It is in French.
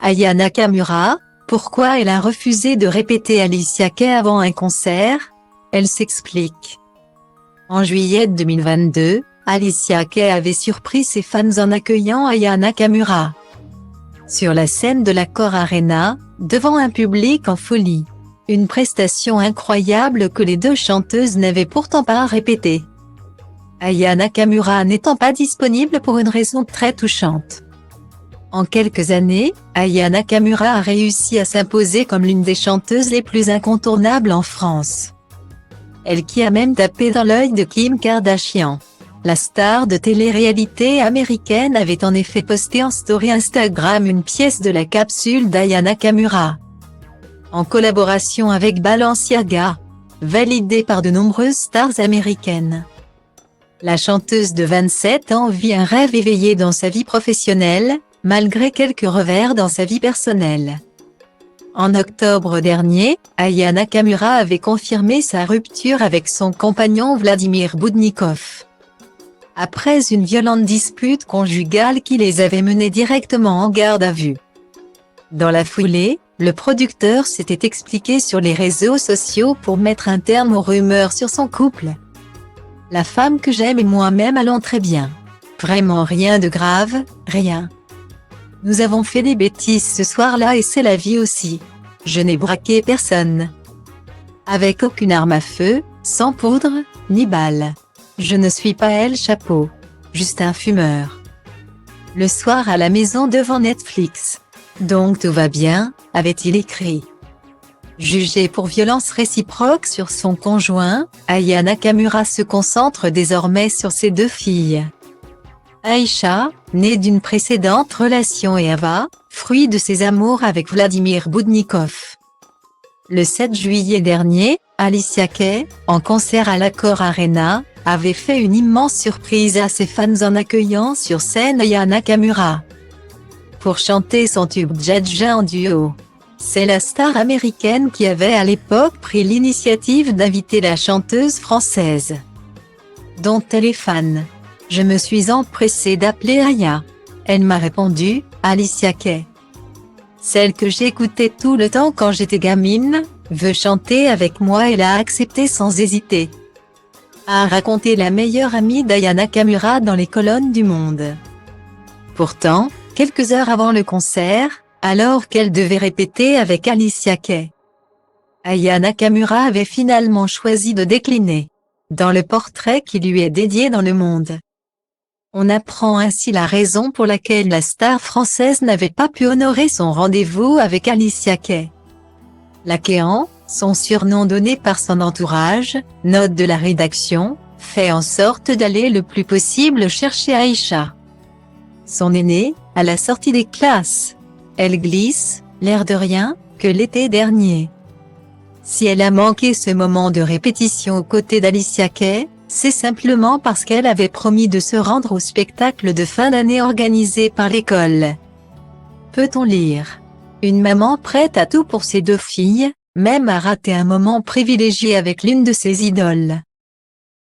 Aya Nakamura, pourquoi elle a refusé de répéter Alicia Keys avant un concert? Elle s'explique. En juillet 2022, Alicia Keys avait surpris ses fans en accueillant Aya Nakamura sur la scène de l'Accor Arena, devant un public en folie. Une prestation incroyable que les deux chanteuses n'avaient pourtant pas répétée. Aya Nakamura n'étant pas disponible pour une raison très touchante. En quelques années, Aya Nakamura a réussi à s'imposer comme l'une des chanteuses les plus incontournables en France. Elle qui a même tapé dans l'œil de Kim Kardashian. La star de télé-réalité américaine avait en effet posté en story Instagram une pièce de la capsule d'Aya Nakamura, en collaboration avec Balenciaga, validée par de nombreuses stars américaines. La chanteuse de 27 ans vit un rêve éveillé dans sa vie professionnelle, malgré quelques revers dans sa vie personnelle. En octobre dernier, Aya Nakamura avait confirmé sa rupture avec son compagnon Vladimir Boudnikov, après une violente dispute conjugale qui les avait menés directement en garde à vue. Dans la foulée, le producteur s'était expliqué sur les réseaux sociaux pour mettre un terme aux rumeurs sur son couple. La femme que j'aime et moi-même allons très bien. Vraiment rien de grave, rien. Nous avons fait des bêtises ce soir-là et c'est la vie aussi. Je n'ai braqué personne. Avec aucune arme à feu, sans poudre, ni balle. Je ne suis pas El Chapo. Juste un fumeur. Le soir à la maison devant Netflix. Donc tout va bien, avait-il écrit. Jugée pour violence réciproque sur son conjoint, Aya Nakamura se concentre désormais sur ses deux filles. Aïcha, née d'une précédente relation, et Ava, fruit de ses amours avec Vladimir Boudnikov. Le 7 juillet dernier, Alicia Keys, en concert à l'Accor Arena, avait fait une immense surprise à ses fans en accueillant sur scène Aya Nakamura pour chanter son tube Dja en duo. C'est la star américaine qui avait à l'époque pris l'initiative d'inviter la chanteuse française, dont elle est fan. Je me suis empressée d'appeler Aya. Elle m'a répondu, Alicia Keys, celle que j'écoutais tout le temps quand j'étais gamine, veut chanter avec moi et l'a accepté sans hésiter, a raconté la meilleure amie d'Aya Nakamura dans les colonnes du Monde. Pourtant, quelques heures avant le concert, alors qu'elle devait répéter avec Alicia Keys, Aya Nakamura avait finalement choisi de décliner. Dans le portrait qui lui est dédié dans Le Monde, on apprend ainsi la raison pour laquelle la star française n'avait pas pu honorer son rendez-vous avec Alicia Keys. La Kéan, son surnom donné par son entourage, note de la rédaction, fait en sorte d'aller le plus possible chercher Aïcha, son aînée, à la sortie des classes. Elle glisse, l'air de rien, que l'été dernier. Si elle a manqué ce moment de répétition aux côtés d'Alicia Keys, c'est simplement parce qu'elle avait promis de se rendre au spectacle de fin d'année organisé par l'école. Peut-on lire? Une maman prête à tout pour ses deux filles, même à rater un moment privilégié avec l'une de ses idoles.